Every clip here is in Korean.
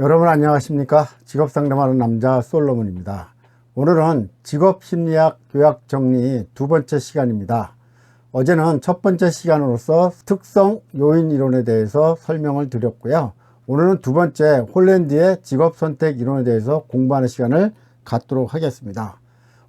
여러분 안녕하십니까? 직업상담하는 남자 솔로몬입니다. 오늘은 직업심리학 요약 정리 두 번째 시간입니다. 어제는 첫 번째 시간으로서 특성 요인 이론에 대해서 설명을 드렸고요. 오늘은 두 번째 홀랜드의 직업선택 이론에 대해서 공부하는 시간을 갖도록 하겠습니다.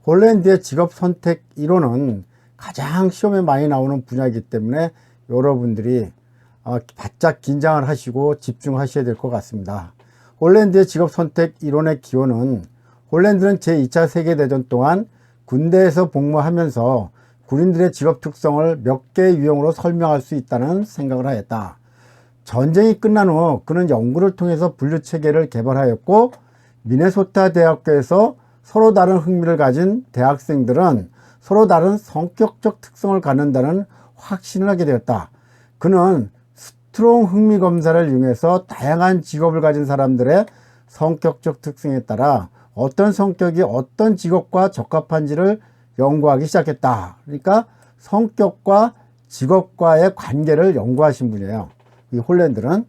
홀랜드의 직업선택 이론은 가장 시험에 많이 나오는 분야이기 때문에 여러분들이 바짝 긴장을 하시고 집중하셔야 될 것 같습니다. 홀랜드의 직업선택 이론의 기원은 홀랜드는 제2차 세계대전 동안 군대에서 복무하면서 군인들의 직업 특성을 몇 개의 유형으로 설명할 수 있다는 생각을 하였다. 전쟁이 끝난 후 그는 연구를 통해서 분류체계를 개발하였고 미네소타 대학교에서 서로 다른 흥미를 가진 대학생들은 서로 다른 성격적 특성을 갖는다는 확신을 하게 되었다. 그는 스트롱 흥미 검사를 이용해서 다양한 직업을 가진 사람들의 성격적 특성에 따라 어떤 성격이 어떤 직업과 적합한지를 연구하기 시작했다. 그러니까 성격과 직업과의 관계를 연구하신 분이에요. 이 홀랜드는.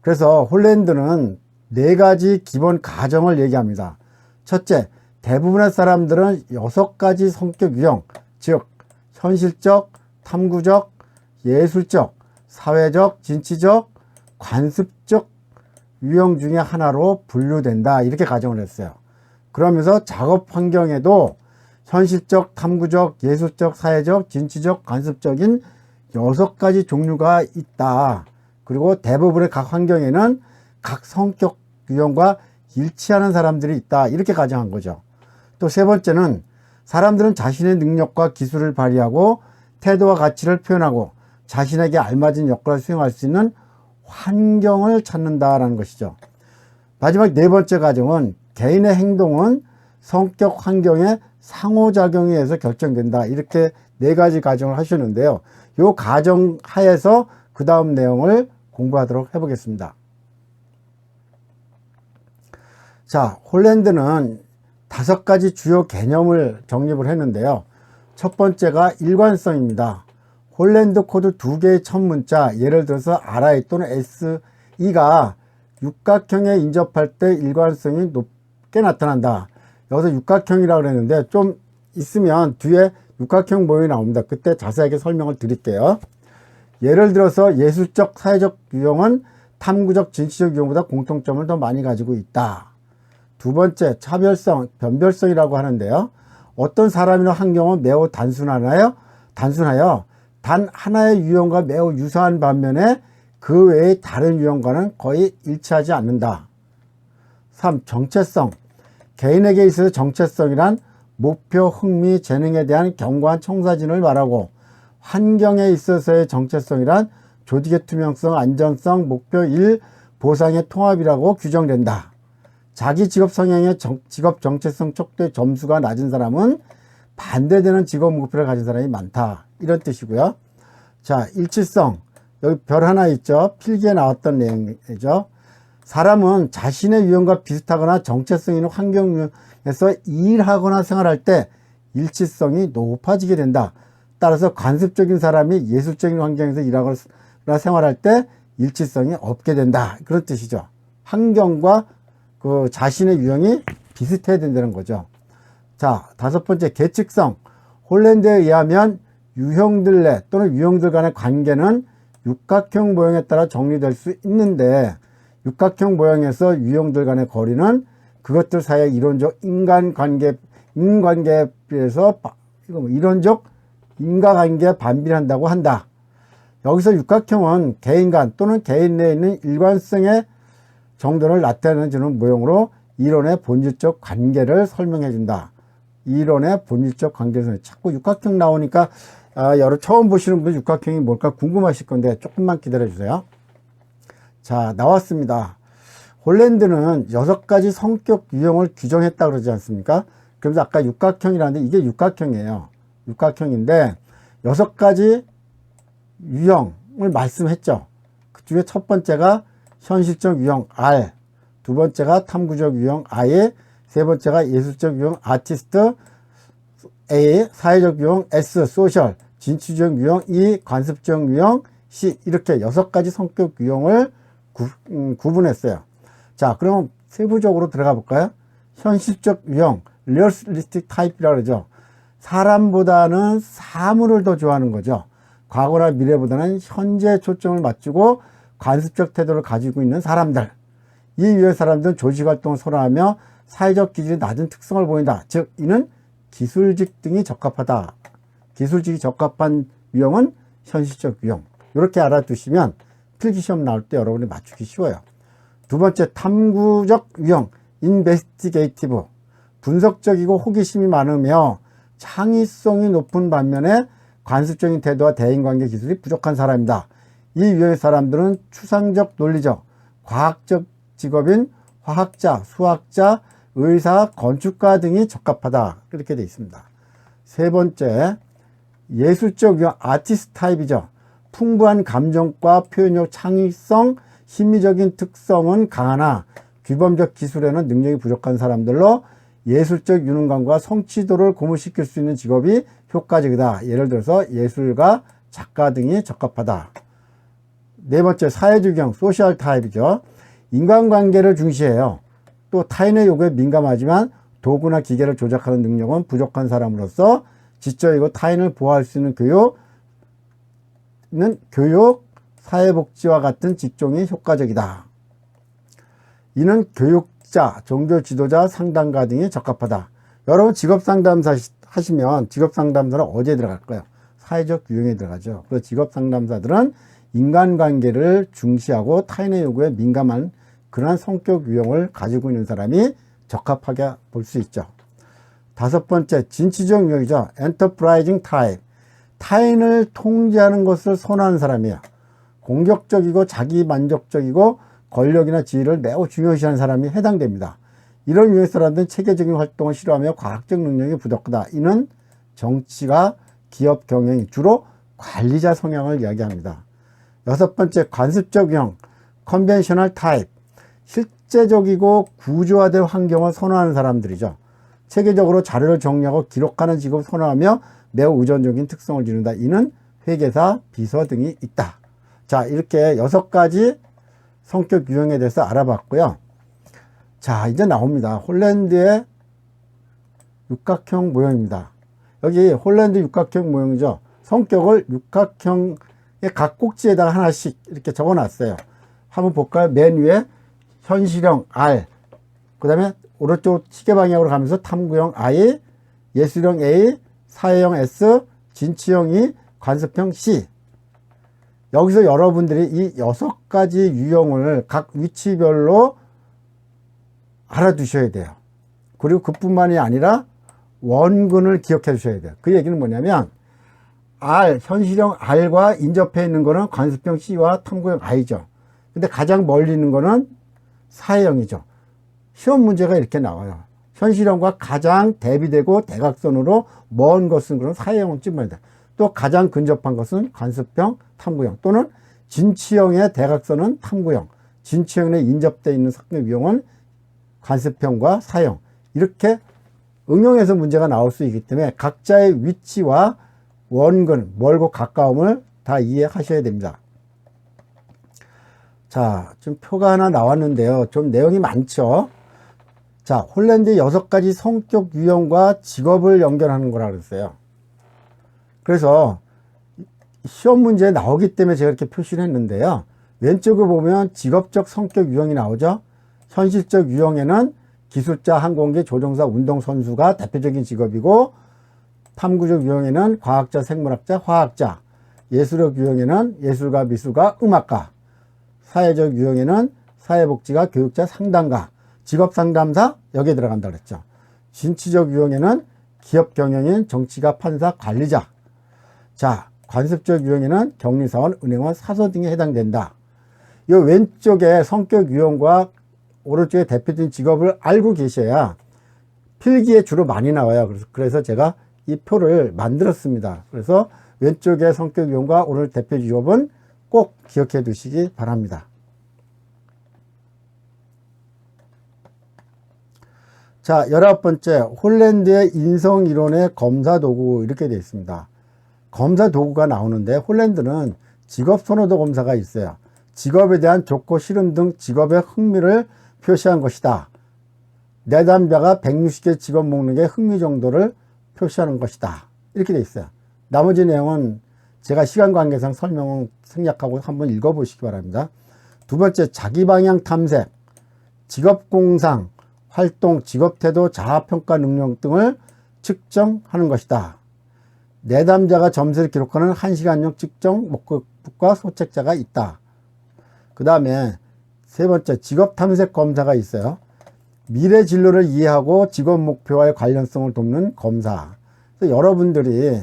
그래서 홀랜드는 네 가지 기본 가정을 얘기합니다. 첫째, 대부분의 사람들은 6가지 성격 유형, 즉 현실적, 탐구적, 예술적, 사회적, 진취적, 관습적 유형 중에 하나로 분류된다. 이렇게 가정을 했어요. 그러면서 작업 환경에도 현실적, 탐구적, 예술적, 사회적, 진취적, 관습적인 6가지 종류가 있다. 그리고 대부분의 각 환경에는 각 성격 유형과 일치하는 사람들이 있다. 이렇게 가정한 거죠. 또 세 번째는 사람들은 자신의 능력과 기술을 발휘하고 태도와 가치를 표현하고 자신에게 알맞은 역할을 수행할 수 있는 환경을 찾는다라는 것이죠. 마지막 네 번째 가정은 개인의 행동은 성격 환경의 상호작용에 의해서 결정된다. 이렇게 네 가지 가정을 하셨는데요. 이 가정 하에서 그 다음 내용을 공부하도록 해보겠습니다. 자, 홀랜드는 5가지 주요 개념을 정립을 했는데요. 첫 번째가 일관성입니다. 홀랜드 코드 2개의 첫 문자, 예를 들어서 RI 또는 SE가 육각형에 인접할 때 일관성이 높게 나타난다. 여기서 육각형이라고 그랬는데 좀 있으면 뒤에 육각형 모형이 나옵니다. 그때 자세하게 설명을 드릴게요. 예를 들어서 예술적, 사회적 유형은 탐구적, 진취적 유형보다 공통점을 더 많이 가지고 있다. 두 번째, 차별성, 변별성이라고 하는데요. 어떤 사람이나 환경은 매우 단순하여 단 하나의 유형과 매우 유사한 반면에 그 외의 다른 유형과는 거의 일치하지 않는다. 3. 정체성. 개인에게 있어서 정체성이란 목표, 흥미, 재능에 대한 견고한 청사진을 말하고, 환경에 있어서의 정체성이란 조직의 투명성, 안전성, 목표, 일, 보상의 통합이라고 규정된다. 자기 직업 성향의 직업 정체성 척도의 점수가 낮은 사람은 반대되는 직업 목표를 가진 사람이 많다. 이런 뜻이고요. 자, 일치성. 여기 별 하나 있죠. 필기에 나왔던 내용이죠. 사람은 자신의 유형과 비슷하거나 정체성 있는 환경에서 일하거나 생활할 때 일치성이 높아지게 된다. 따라서 관습적인 사람이 예술적인 환경에서 일하거나 생활할 때 일치성이 없게 된다. 그런 뜻이죠. 환경과 그 자신의 유형이 비슷해야 된다는 거죠. 자, 5번째, 계측성. 홀랜드에 의하면 유형들 내 또는 유형들 간의 관계는 육각형 모형에 따라 정리될 수 있는데, 육각형 모형에서 유형들 간의 거리는 그것들 사이의 이론적 인간관계에 비해서 이론적 인과관계에 반비례한다고 한다. 여기서 육각형은 개인 간 또는 개인 내에 있는 일관성의 정도를 나타내는 모형으로 이론의 본질적 관계를 설명해 준다. 이론의 본질적 관계를 자꾸 육각형 나오니까 처음 보시는 분들 육각형이 뭘까 궁금하실 건데 조금만 기다려 주세요. 자, 나왔습니다. 홀랜드는 6가지 성격 유형을 규정했다 그러지 않습니까? 그래서 아까 육각형이라는데 이게 육각형이에요. 육각형인데 6가지 유형을 말씀했죠. 그 중에 첫 번째가 현실적 유형 R, 두 번째가 탐구적 유형 I, 세 번째가 예술적 유형 아티스트 A, 사회적 유형 S, 소셜, 진취적 유형 E, 관습적 유형 C, 이렇게 6가지 성격 유형을 구분했어요. 자, 그럼 세부적으로 들어가 볼까요? 현실적 유형, 리얼리스틱 타입이라고 그러죠. 사람보다는 사물을 더 좋아하는 거죠. 과거나 미래보다는 현재에 초점을 맞추고 관습적 태도를 가지고 있는 사람들. 이 유형의 사람들은 조직활동을 선호하며 사회적 기질이 낮은 특성을 보인다. 즉, 이는 기술직 등이 적합하다. 기술직이 적합한 유형은 현실적 유형. 이렇게 알아두시면 필기시험 나올 때 여러분이 맞추기 쉬워요. 두 번째, 탐구적 유형, 인베스티게이티브. 분석적이고 호기심이 많으며 창의성이 높은 반면에 관습적인 태도와 대인관계 기술이 부족한 사람이다. 이 유형의 사람들은 추상적, 논리적, 과학적 직업인 화학자, 수학자, 의사, 건축가 등이 적합하다. 이렇게 되어 있습니다. 세 번째, 예술적 유형, 아티스트 타입이죠. 풍부한 감정과 표현력, 창의성, 심미적인 특성은 강하나 규범적 기술에는 능력이 부족한 사람들로 예술적 유능감과 성취도를 고무시킬 수 있는 직업이 효과적이다. 예를 들어서 예술가, 작가 등이 적합하다. 네 번째, 사회적 유형, 소셜 타입이죠. 인간관계를 중시해요. 또 타인의 요구에 민감하지만 도구나 기계를 조작하는 능력은 부족한 사람으로서 지적이고 타인을 보호할 수 있는 교육, 사회복지와 같은 직종이 효과적이다. 이는 교육자, 종교 지도자, 상담가 등이 적합하다. 여러분 직업상담사 하시면 직업상담사는 어디에 들어갈까요? 사회적 유형에 들어가죠. 그래서 직업상담사들은 인간관계를 중시하고 타인의 요구에 민감한 그러한 성격 유형을 가지고 있는 사람이 적합하게 볼 수 있죠. 다섯 번째, 진취적 유형이죠. 엔터프라이징 타입. 타인을 통제하는 것을 선호하는 사람이에요. 공격적이고 자기만족적이고 권력이나 지위를 매우 중요시하는 사람이 해당됩니다. 이런 유형의 사람들은 체계적인 활동을 싫어하며 과학적 능력이 부족하다. 이는 정치가 기업 경영이 주로 관리자 성향을 이야기합니다. 여섯 번째, 관습적 유형, 컨벤셔널 타입. 실제적이고 구조화된 환경을 선호하는 사람들이죠. 체계적으로 자료를 정리하고 기록하는 직업을 선호하며 매우 의존적인 특성을 지닌다. 이는 회계사, 비서 등이 있다. 자, 이렇게 6가지 성격 유형에 대해서 알아봤고요. 자, 이제 나옵니다. 홀랜드의 육각형 모형입니다. 여기 홀랜드 육각형 모형이죠. 성격을 육각형의 각 꼭지에다가 하나씩 이렇게 적어 놨어요. 한번 볼까요? 맨 위에 현실형 R, 그 다음에 오른쪽 시계 방향으로 가면서 탐구형 I, 예술형 A, 사회형 S, 진취형 E, 관습형 C. 여기서 여러분들이 이 6가지 유형을 각 위치별로 알아두셔야 돼요. 그리고 그뿐만이 아니라 원근을 기억해 주셔야 돼요. 그 얘기는 뭐냐면 R, 현실형 R과 인접해 있는 거는 관습형 C와 탐구형 I죠. 근데 가장 멀리 있는 거는 사회형이죠. 시험 문제가 이렇게 나와요. 현실형과 가장 대비되고 대각선으로 먼 것은 그런 사회형을 찍어야 돼. 또 가장 근접한 것은 관습형, 탐구형, 또는 진취형의 대각선은 탐구형, 진취형에 인접되어 있는 성격 유형은 관습형과 사형. 이렇게 응용해서 문제가 나올 수 있기 때문에 각자의 위치와 원근, 멀고 가까움을 다 이해하셔야 됩니다. 자, 지금 표가 하나 나왔는데요. 좀 내용이 많죠. 자, 홀랜드의 6가지 성격 유형과 직업을 연결하는 거라 그랬어요. 그래서 시험 문제에 나오기 때문에 제가 이렇게 표시를 했는데요. 왼쪽에 보면 직업적 성격 유형이 나오죠. 현실적 유형에는 기술자, 항공기, 조종사, 운동선수가 대표적인 직업이고, 탐구적 유형에는 과학자, 생물학자, 화학자, 예술적 유형에는 예술가, 미술가, 음악가, 사회적 유형에는 사회복지가, 교육자, 상담가, 직업상담사 여기에 들어간다 그랬죠. 진취적 유형에는 기업 경영인, 정치가, 판사, 관리자. 자, 관습적 유형에는 격리사원, 은행원, 사서 등에 해당된다. 이 왼쪽에 성격 유형과 오른쪽에 대표적인 직업을 알고 계셔야 필기에 주로 많이 나와요. 그래서 제가 이 표를 만들었습니다. 그래서 왼쪽에 성격 유형과 오늘 대표 직업은 꼭 기억해 두시기 바랍니다. 자, 19번째, 홀랜드의 인성이론의 검사 도구 이렇게 되어 있습니다. 검사 도구가 나오는데 홀랜드는 직업 선호도 검사가 있어요. 직업에 대한 좋고 싫음 등 직업의 흥미를 표시한 것이다. 내담자가 160개 직업 목록의 흥미 정도를 표시하는 것이다. 이렇게 돼 있어요. 나머지 내용은 제가 시간 관계상 설명을 생략하고 한번 읽어보시기 바랍니다. 두 번째, 자기 방향 탐색, 직업 공상, 활동, 직업 태도, 자아평가 능력 등을 측정하는 것이다. 내담자가 점수를 기록하는 1시간용 측정 목록과 소책자가 있다. 그 다음에 세 번째, 직업 탐색 검사가 있어요. 미래 진로를 이해하고 직업 목표와의 관련성을 돕는 검사. 그래서 여러분들이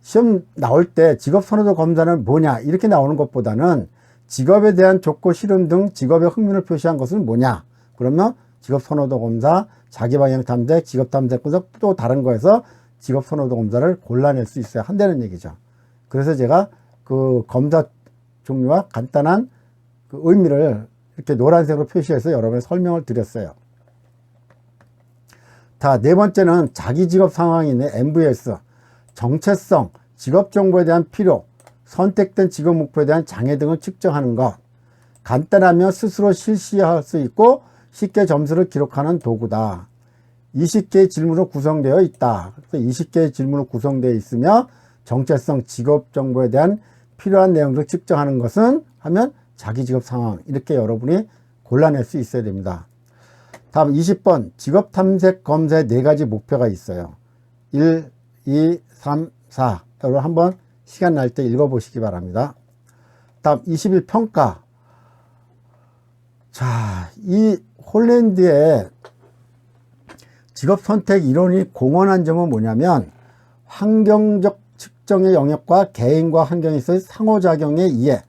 시험 나올 때 직업 선호도 검사는 뭐냐 이렇게 나오는 것보다는 직업에 대한 좋고 싫음 등 직업의 흥미를 표시한 것은 뭐냐, 그러면 직업 선호도 검사, 자기 방향 탐색, 직업 탐색 검사, 또 다른 거에서 직업 선호도 검사를 골라낼 수 있어야 한다는 얘기죠. 그래서 제가 그 검사 종류와 간단한 그 의미를 이렇게 노란색으로 표시해서 여러분에 설명을 드렸어요. 자, 네 번째는 자기 직업 상황이네. MVS, 정체성, 직업 정보에 대한 필요, 선택된 직업 목표에 대한 장애 등을 측정하는 것. 간단하며 스스로 실시할 수 있고 쉽게 점수를 기록하는 도구다. 20개의 질문으로 구성되어 있다. 그래서 20개의 질문으로 구성되어 있으며 정체성, 직업 정보에 대한 필요한 내용들을 측정하는 것은 하면 자기 직업 상황, 이렇게 여러분이 골라낼 수 있어야 됩니다. 다음 20번, 직업 탐색 검사의 4가지 목표가 있어요. 1, 2, 3, 4. 여러분 한번 시간 날 때 읽어보시기 바랍니다. 다음 21, 평가. 자, 이 홀랜드의 직업 선택 이론이 공헌한 점은 뭐냐면 환경적 측정의 영역과 개인과 환경에 있어의 상호작용의 이해,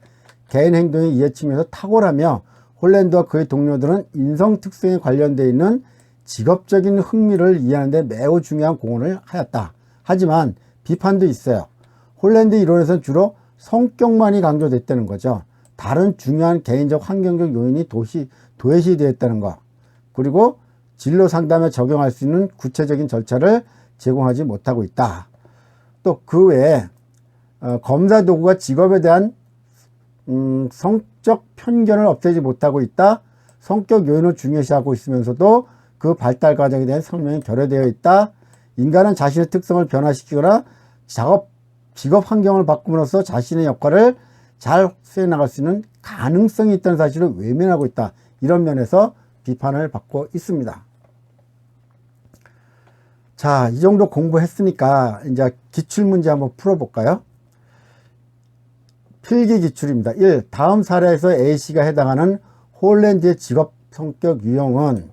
개인 행동의 이해 측면에서 탁월하며 홀랜드와 그의 동료들은 인성 특성에 관련되어 있는 직업적인 흥미를 이해하는 데 매우 중요한 공헌을 하였다. 하지만 비판도 있어요. 홀랜드 이론에서는 주로 성격만이 강조됐다는 거죠. 다른 중요한 개인적 환경적 요인이 도외시되었다는 것, 그리고 진로 상담에 적용할 수 있는 구체적인 절차를 제공하지 못하고 있다. 또 그 외에 검사 도구가 직업에 대한 성적 편견을 없애지 못하고 있다. 성격 요인을 중요시하고 있으면서도 그 발달 과정에 대한 설명이 결여되어 있다. 인간은 자신의 특성을 변화시키거나 직업 환경을 바꿈으로써 자신의 역할을 잘 수행해 나갈 수 있는 가능성이 있다는 사실을 외면하고 있다. 이런 면에서 비판을 받고 있습니다. 자, 이 정도 공부했으니까 이제 기출문제 한번 풀어볼까요? 필기 기출입니다. 1. 다음 사례에서 A씨가 해당하는 홀랜드의 직업 성격 유형은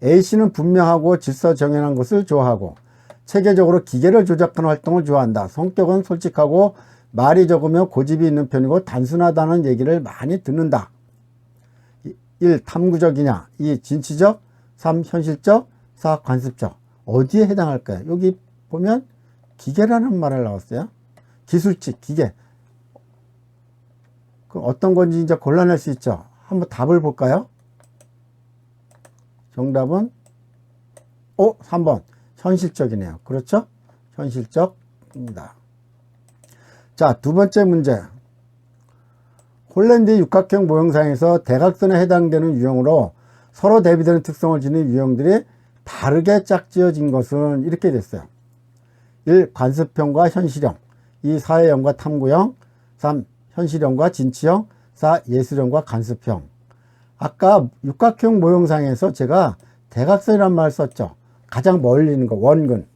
A씨는 분명하고 질서 정연한 것을 좋아하고 체계적으로 기계를 조작하는 활동을 좋아한다. 성격은 솔직하고 말이 적으며 고집이 있는 편이고 단순하다는 얘기를 많이 듣는다. 1. 탐구적이냐, 2. 진취적, 3. 현실적, 4. 관습적. 어디에 해당할까요? 여기 보면 기계라는 말을 나왔어요. 기술직, 기계. 그럼 어떤 건지 이제 골라낼 수 있죠. 한번 답을 볼까요? 정답은 3번 현실적이네요. 그렇죠? 현실적입니다. 자, 두 번째 문제. 홀랜드의 육각형 모형상에서 대각선에 해당되는 유형으로 서로 대비되는 특성을 지닌 유형들이 다르게 짝지어진 것은 이렇게 됐어요. 1. 관습형과 현실형, 2. 사회형과 탐구형, 3. 현실형과 진취형, 4. 예술형과 관습형. 아까 육각형 모형상에서 제가 대각선이란 말을 썼죠. 가장 멀리 있는 거, 원근.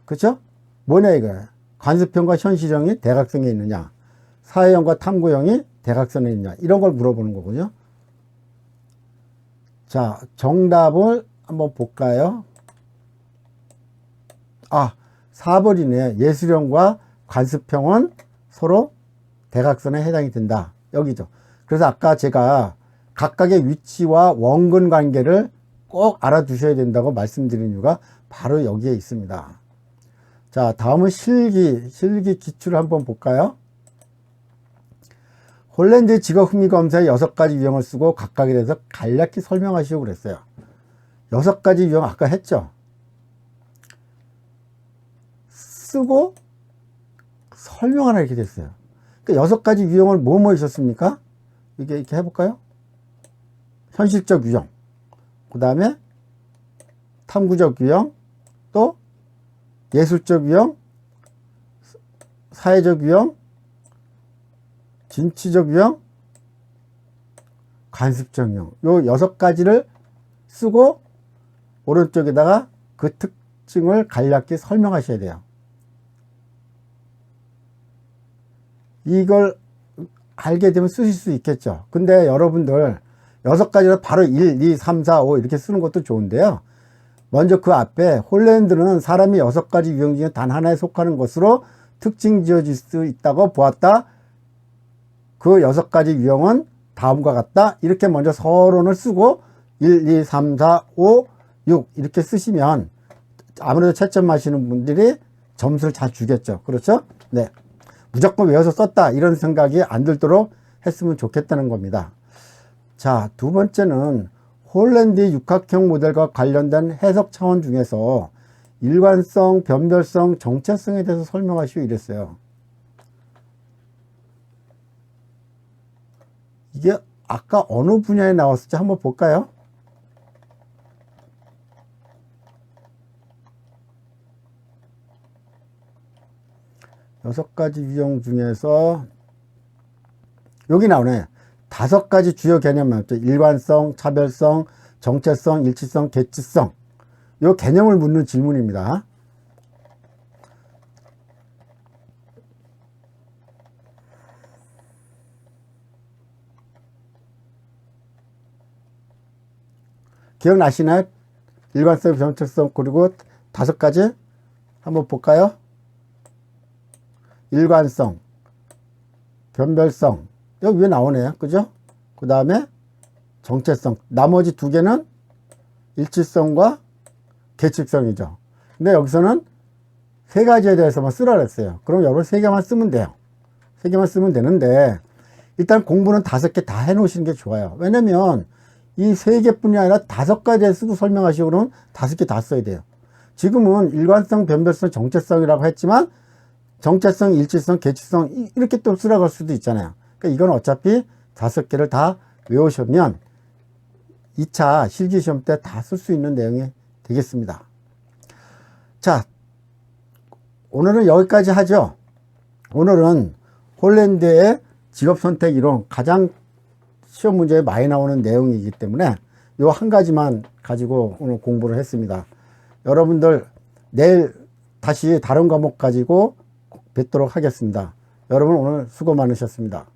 그렇죠? 뭐냐 이거야. 관습형과 현실형이 대각선에 있느냐, 사회형과 탐구형이 대각선에 있느냐, 이런 걸 물어보는 거군요. 자, 정답을 한번 볼까요? 4번이네. 예술형과 관습형은 서로 대각선에 해당이 된다. 여기죠. 그래서 아까 제가 각각의 위치와 원근 관계를 꼭 알아두셔야 된다고 말씀드린 이유가 바로 여기에 있습니다. 자, 다음은 실기 기출을 한번 볼까요? 홀랜드의 직업 흥미 검사에 6가지 유형을 쓰고 각각에 대해서 간략히 설명하시고 그랬어요. 6가지 유형 아까 했죠? 쓰고 설명하라 이렇게 됐어요. 그러니까 6가지 유형을 뭐뭐 있었습니까? 이렇게 해볼까요? 현실적 유형, 그 다음에 탐구적 유형, 또 예술적 유형, 사회적 유형, 진취적 유형, 관습적 유형, 요 6가지를 쓰고 오른쪽에다가 그 특징을 간략히 설명하셔야 돼요. 이걸 알게 되면 쓰실 수 있겠죠. 근데 여러분들 6가지로 바로 1, 2, 3, 4, 5 이렇게 쓰는 것도 좋은데요. 먼저 그 앞에 홀랜드는 사람이 6가지 유형 중에 단 하나에 속하는 것으로 특징 지어질 수 있다고 보았다. 그 6가지 유형은 다음과 같다. 이렇게 먼저 서론을 쓰고 1, 2, 3, 4, 5, 6 이렇게 쓰시면 아무래도 채점하시는 분들이 점수를 잘 주겠죠. 그렇죠? 네. 무조건 외워서 썼다 이런 생각이 안 들도록 했으면 좋겠다는 겁니다. 자, 두 번째는 홀랜드의 육각형 모델과 관련된 해석 차원 중에서 일관성, 변별성, 정체성에 대해서 설명하시오 이랬어요. 이게 아까 어느 분야에 나왔을지 한번 볼까요? 여섯 가지 유형 중에서 여기 나오네. 5가지 주요 개념이 나왔죠. 일관성, 차별성, 정체성, 일치성, 개취성. 이 개념을 묻는 질문입니다. 기억나시나요? 일관성, 정체성, 그리고 5가지 한번 볼까요? 일관성, 변별성, 여기 위에 나오네요. 그죠? 그 다음에 정체성, 나머지 2개는 일치성과 개취성이죠. 근데 여기서는 3가지에 대해서만 쓰라 그랬어요. 그럼 여러분 3개만 쓰면 돼요. 3개만 쓰면 되는데 일단 공부는 5개 다 해 놓으시는 게 좋아요. 왜냐면 이 3개뿐이 아니라 5가지에 쓰고 설명하시고 그러면 5개 다 써야 돼요. 지금은 일관성, 변별성, 정체성이라고 했지만 정체성, 일치성, 개취성 이렇게 또 쓰라고 할 수도 있잖아요. 그러니까 이건 어차피 5개를 다 외우시면 2차 실기시험 때 다 쓸 수 있는 내용이 되겠습니다. 자, 오늘은 여기까지 하죠. 오늘은 홀랜드의 직업선택 이론 가장 시험 문제에 많이 나오는 내용이기 때문에 요 한 가지만 가지고 오늘 공부를 했습니다. 여러분들 내일 다시 다른 과목 가지고 뵙도록 하겠습니다. 여러분 오늘 수고 많으셨습니다.